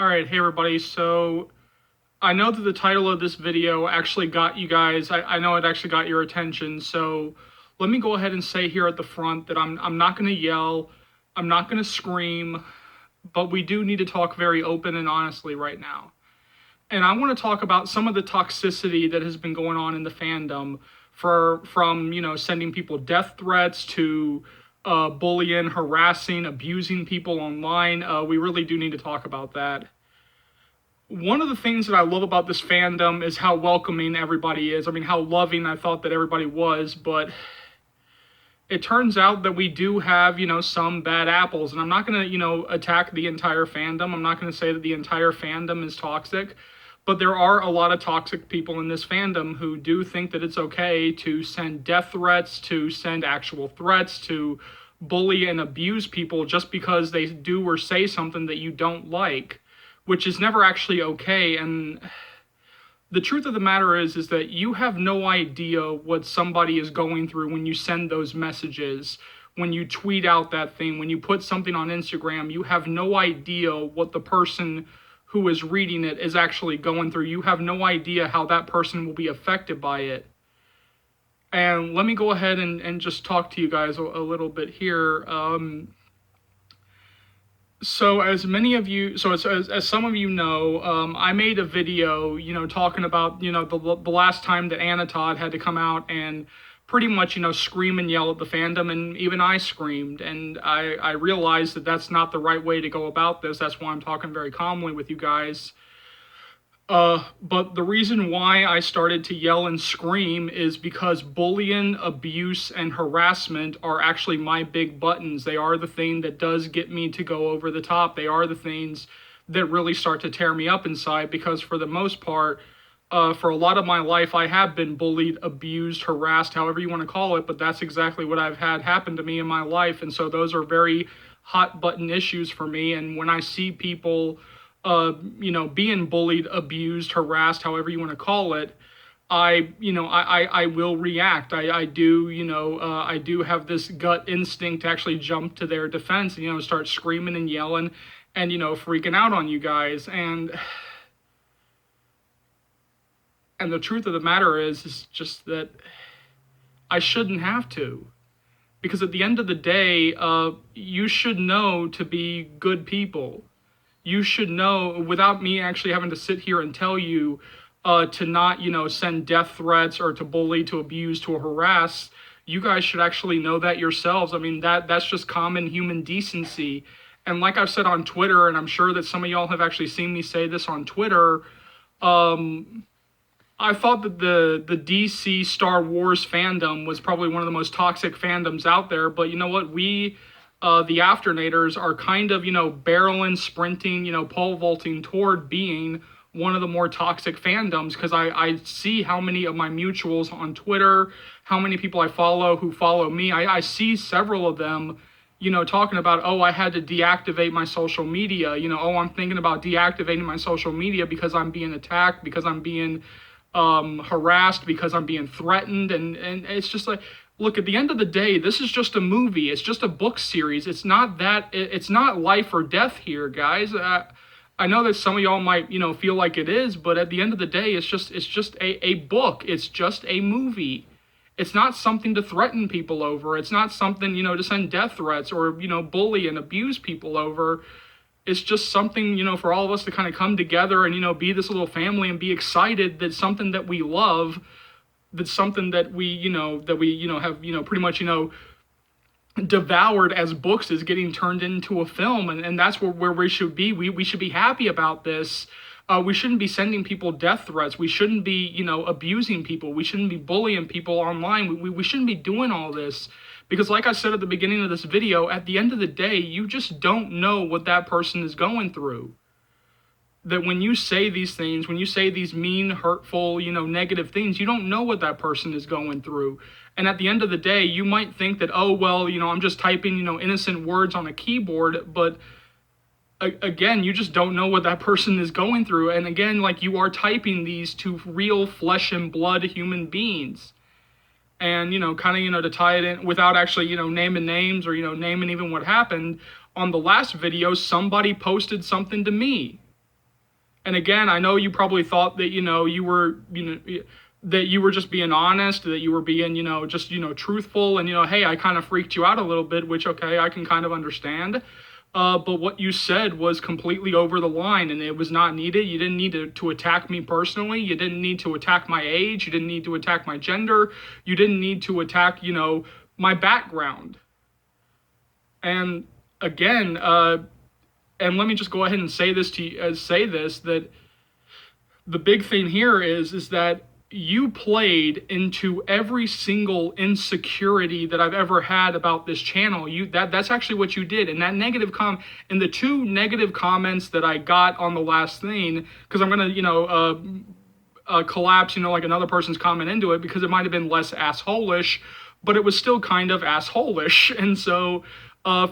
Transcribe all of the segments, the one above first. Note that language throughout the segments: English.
Alright, hey everybody, so I know that the title of this video actually got you guys, I know it actually got your attention, so let me go ahead and say here at the front that I'm not going to yell, I'm not going to scream, but we do need to talk very open and honestly right now. And I want to talk about some of the toxicity that has been going on in the fandom from, sending people death threats to bullying, harassing, abusing people online. We really do need to talk about that. One of the things that I love about this fandom is how welcoming everybody is. I mean, how loving I thought that everybody was, but it turns out that we do have, some bad apples. And I'm not going to, attack the entire fandom. I'm not going to say that the entire fandom is toxic, but there are a lot of toxic people in this fandom who do think that it's okay to send death threats, to send actual threats, to bully and abuse people just because they do or say something that you don't like, which is never actually okay. And the truth of the matter is that you have no idea what somebody is going through when you send those messages, when you tweet out that thing, when you put something on Instagram. You have no idea what the person who is reading it is actually going through. You have no idea how that person will be affected by it. And let me go ahead and just talk to you guys a little bit here. So as many of you, as some of you know, I made a video, talking about, the last time that Anatod had to come out and pretty much, scream and yell at the fandom, and even I screamed, and I realized that that's not the right way to go about this. That's why I'm talking very calmly with you guys. But the reason why I started to yell and scream is because bullying, abuse, and harassment are actually my big buttons. They are the thing that does get me to go over the top. They are the things that really start to tear me up inside, because for the most part, for a lot of my life, I have been bullied, abused, harassed, however you want to call it, but that's exactly what I've had happen to me in my life. And so those are very hot button issues for me. And when I see people being bullied, abused, harassed, however you want to call it, I will react. I do, I do have this gut instinct to actually jump to their defense and, start screaming and yelling and, freaking out on you guys. And the truth of the matter is just that I shouldn't have to. Because at the end of the day, you should know to be good people. You should know, without me actually having to sit here and tell you to not, send death threats or to bully, to abuse, to harass. You guys should actually know that yourselves. I mean, that's just common human decency. And like I've said on Twitter, and I'm sure that some of y'all have actually seen me say this on Twitter, I thought that the DC Star Wars fandom was probably one of the most toxic fandoms out there. But you know what? We, the Afternators, are kind of, barreling, sprinting, pole vaulting toward being one of the more toxic fandoms, because I see how many of my mutuals on Twitter, how many people I follow who follow me. I see several of them, talking about, oh, I had to deactivate my social media. Oh, I'm thinking about deactivating my social media because I'm being attacked, because I'm being harassed, because I'm being threatened. And it's just like, look, at the end of the day, this is just a movie. It's just a book series. It's not life or death here, guys. I know that some of y'all might, feel like it is, but at the end of the day, it's just a book. It's just a movie. It's not something to threaten people over. It's not something, to send death threats or, bully and abuse people over. It's just something, for all of us to kind of come together and, be this little family and be excited that something that we love, that's something that we, have, pretty much, devoured as books, is getting turned into a film. And that's where we should be. We should be happy about this. We shouldn't be sending people death threats. We shouldn't be, abusing people. We shouldn't be bullying people online. We shouldn't be doing all this. Because like I said at the beginning of this video, at the end of the day, you just don't know what that person is going through. That when you say these things, when you say these mean, hurtful, negative things, you don't know what that person is going through. And at the end of the day, you might think that, oh, well, I'm just typing, innocent words on a keyboard. But again, you just don't know what that person is going through. And again, like, you are typing these to real flesh and blood human beings. And, kind of, to tie it in without actually, naming names or, naming even what happened. On the last video, somebody posted something to me. And again, I know you probably thought that, that you were just being honest, that you were being, just, truthful, and, hey, I kind of freaked you out a little bit, which, okay, I can kind of understand. But what you said was completely over the line, and it was not needed. You didn't need to attack me personally. You didn't need to attack my age. You didn't need to attack my gender. You didn't need to attack, my background. And again, and let me just go ahead and say this to you, that the big thing here is that you played into every single insecurity that I've ever had about this channel. That's actually what you did. And that and the two negative comments that I got on the last thing, because I'm gonna collapse like another person's comment into it, because it might have been less assholish, but it was still kind of assholish. And so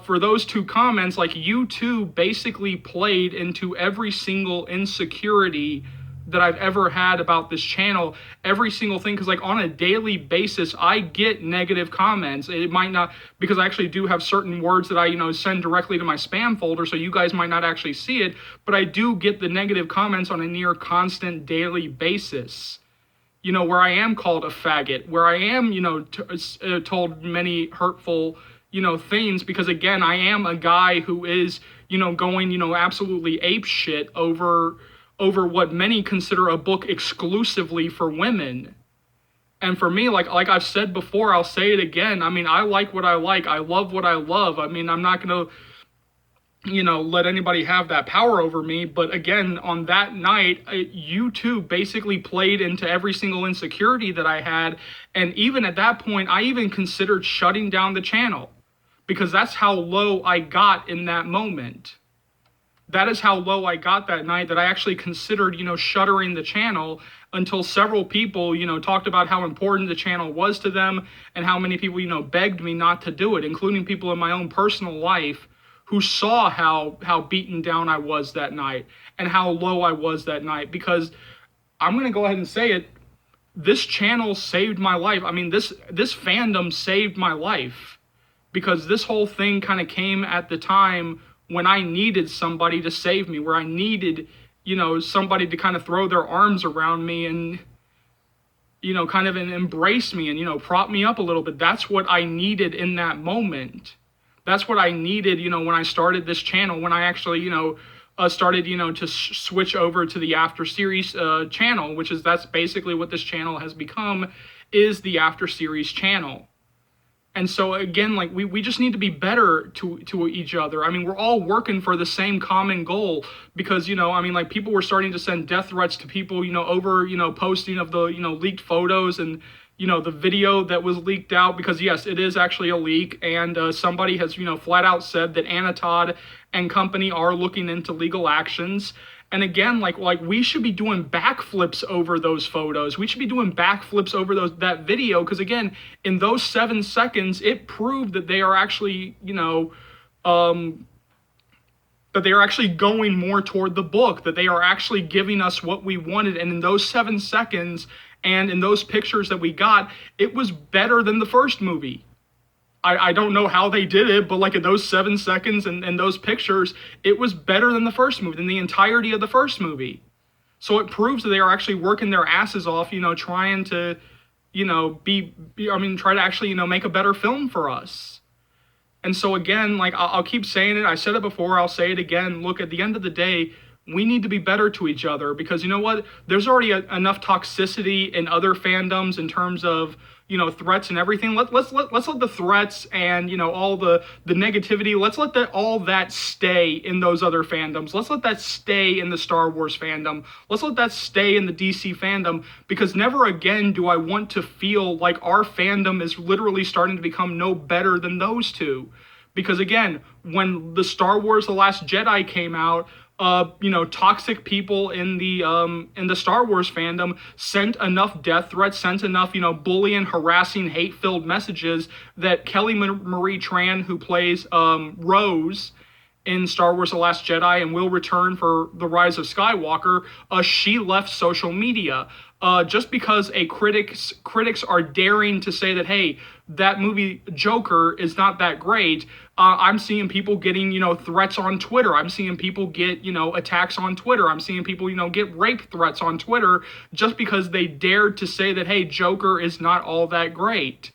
for those two comments, like, you two basically played into every single insecurity that I've ever had about this channel, every single thing, because like on a daily basis I get negative comments. It might not, because I actually do have certain words that I send directly to my spam folder, so you guys might not actually see it, but I do get the negative comments on a near constant daily basis, where I am called a faggot, where I am told many hurtful things, because again, I am a guy who is going absolutely ape shit over what many consider a book exclusively for women. And for me, like I've said before, I'll say it again. I mean, I like what I like. I love what I love. I mean, I'm not going to, let anybody have that power over me. But again, on that night, you two basically played into every single insecurity that I had. And even at that point, I even considered shutting down the channel, because that's how low I got in that moment. That is how low I got that night, that I actually considered, shuttering the channel, until several people, talked about how important the channel was to them, and how many people, begged me not to do it, including people in my own personal life who saw how beaten down I was that night and how low I was that night. Because I'm going to go ahead and say it, this channel saved my life. I mean, this fandom saved my life, because this whole thing kind of came at the time when I needed somebody to save me, where I needed, somebody to kind of throw their arms around me and, kind of embrace me and, prop me up a little bit. That's what I needed in that moment. That's what I needed, when I started this channel, when I actually, started, to switch over to the After Series channel, that's basically what this channel has become, is the After Series channel. And so again, like, we just need to be better to each other. I mean, we're all working for the same common goal, because, like, people were starting to send death threats to people, over, posting of the, leaked photos and, the video that was leaked out, because yes, it is actually a leak. And somebody has, flat out said that Anatod and company are looking into legal actions. And again, like we should be doing backflips over those photos. We should be doing backflips over that video, because again, in those 7 seconds, it proved that they are actually, that they are actually going more toward the book, that they are actually giving us what we wanted. And in those 7 seconds, and in those pictures that we got, it was better than the first movie. I don't know how they did it, but like in those 7 seconds and those pictures, it was better than the first movie, than the entirety of the first movie. So it proves that they are actually working their asses off, trying to, try to actually, make a better film for us. And so again, like, I'll keep saying it. I said it before, I'll say it again. Look, at the end of the day, we need to be better to each other, because you know what? There's already enough toxicity in other fandoms in terms of, threats and everything. Let's let the threats and, all the negativity, let's let all that stay in those other fandoms. Let's let that stay in the Star Wars fandom. Let's let that stay in the DC fandom, because never again do I want to feel like our fandom is literally starting to become no better than those two. Because again, when the Star Wars The Last Jedi came out, toxic people in the Star Wars fandom sent enough death threats, sent enough, bullying, harassing, hate-filled messages that Kelly Marie Tran, who plays Rose in Star Wars The Last Jedi and will return for The Rise of Skywalker, she left social media. just because critics are daring to say that, hey, that movie Joker is not that great. I'm seeing people getting, threats on Twitter. I'm seeing people get, attacks on Twitter. I'm seeing people, get rape threats on Twitter just because they dared to say that, hey, Joker is not all that great.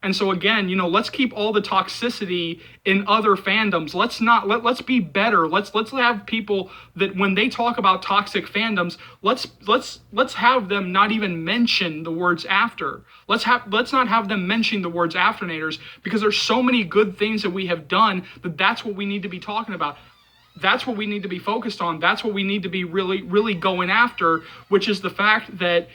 And so again, let's keep all the toxicity in other fandoms. Let's be better. Let's have people that when they talk about toxic fandoms, let's have them not even mention the words after. Let's not have them mention the words afternators, because there's so many good things that we have done that's what we need to be talking about. That's what we need to be focused on. That's what we need to be really, really going after, which is the fact that,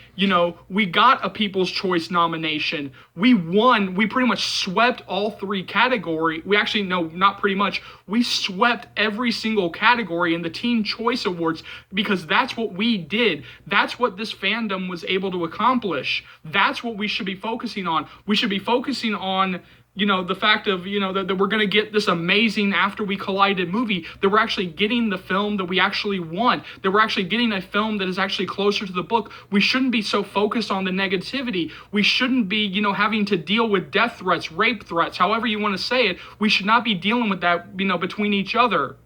we got a People's Choice nomination. We won. We pretty much swept all three categories. We actually, no, not pretty much. We swept every single category in the Teen Choice Awards, because that's what we did. That's what this fandom was able to accomplish. That's what we should be focusing on. We should be focusing on the fact of, that we're going to get this amazing After We Collided movie, that we're actually getting the film that we actually want, that we're actually getting a film that is actually closer to the book. We shouldn't be so focused on the negativity. We shouldn't be, having to deal with death threats, rape threats, however you want to say it. We should not be dealing with that, between each other.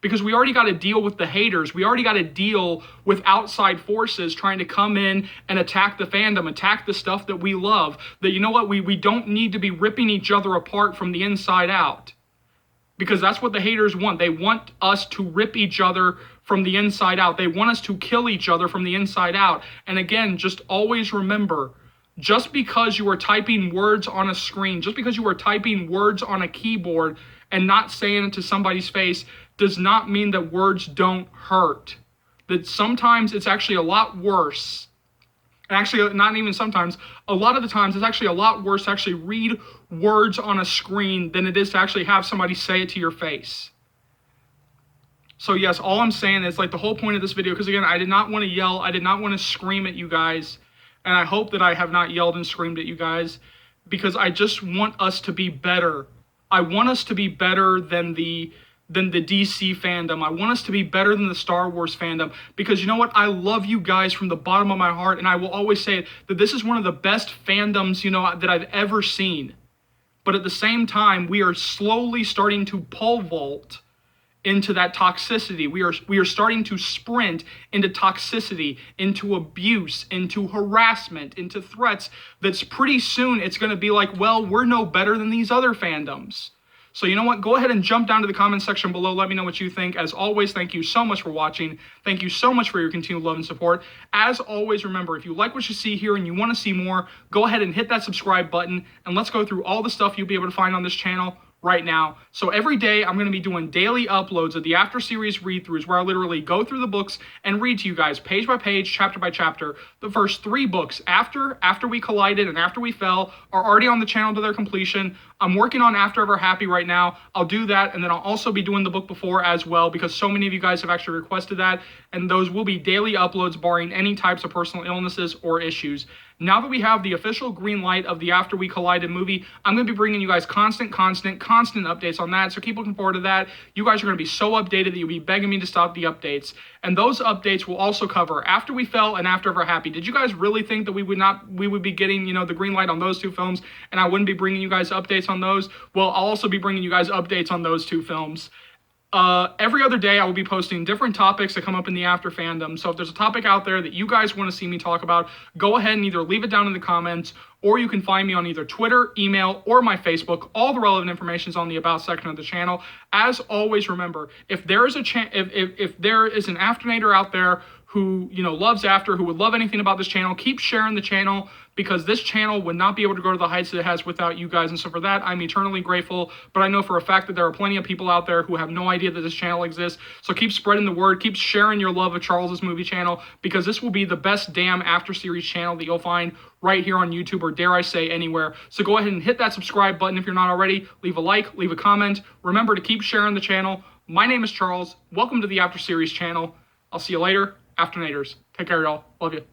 Because we already got to deal with the haters. We already got to deal with outside forces trying to come in and attack the fandom, attack the stuff that we love. That, we don't need to be ripping each other apart from the inside out. Because that's what the haters want. They want us to rip each other from the inside out. They want us to kill each other from the inside out. And again, just always remember, just because you are typing words on a screen, just because you are typing words on a keyboard and not saying it to somebody's face, does not mean that words don't hurt. That sometimes it's actually a lot worse. And actually, not even sometimes, a lot of the times it's actually a lot worse to actually read words on a screen than it is to actually have somebody say it to your face. So yes, all I'm saying is, the whole point of this video, because again, I did not want to yell, I did not want to scream at you guys, and I hope that I have not yelled and screamed at you guys, because I just want us to be better. I want us to be better than the DC fandom. I want us to be better than the Star Wars fandom, because you know what? I love you guys from the bottom of my heart, and I will always say it, that this is one of the best fandoms, that I've ever seen. But at the same time, we are slowly starting to pole vault into that toxicity. We are starting to sprint into toxicity, into abuse, into harassment, into threats. That's pretty soon it's going to be like, well, we're no better than these other fandoms. So you know what? Go ahead and jump down to the comment section below. Let me know what you think. As always, thank you so much for watching. Thank you so much for your continued love and support. As always, remember, if you like what you see here and you want to see more, go ahead and hit that subscribe button, and let's go through all the stuff you'll be able to find on this channel right now. So every day I'm going to be doing daily uploads of the After Series read-throughs, where I literally go through the books and read to you guys page by page, chapter by chapter. The first 3 books, After We Collided and After We Fell, are already on the channel to their completion. I'm working on After Ever Happy right now. I'll do that, and then I'll also be doing the book before as well, because so many of you guys have actually requested that, and those will be daily uploads barring any types of personal illnesses or issues. Now that we have the official green light of the After We Collided movie, I'm going to be bringing you guys constant updates on that, so keep looking forward to that. You guys are going to be so updated that you'll be begging me to stop the updates. And those updates will also cover After We Fell and After Ever Happy. Did you guys really think that we would be getting, the green light on those 2 films, and I wouldn't be bringing you guys updates on those? Well, I'll also be bringing you guys updates on those 2 films. Every other day, I will be posting different topics that come up in the After fandom. So if there's a topic out there that you guys want to see me talk about, go ahead and either leave it down in the comments, or you can find me on either Twitter, email, or my Facebook. All the relevant information is on the About section of the channel. As always, remember, if there is if there is an Afternator out there who loves After, who would love anything about this channel, keep sharing the channel, because this channel would not be able to go to the heights that it has without you guys. And so for that, I'm eternally grateful. But I know for a fact that there are plenty of people out there who have no idea that this channel exists. So keep spreading the word, keep sharing your love of Charles's movie channel, because this will be the best damn After Series channel that you'll find right here on YouTube, or dare I say anywhere. So go ahead and hit that subscribe button if you're not already. Leave a like, leave a comment. Remember to keep sharing the channel. My name is Charles. Welcome to the After Series channel. I'll see you later. Afternators. Take care, y'all. Love you.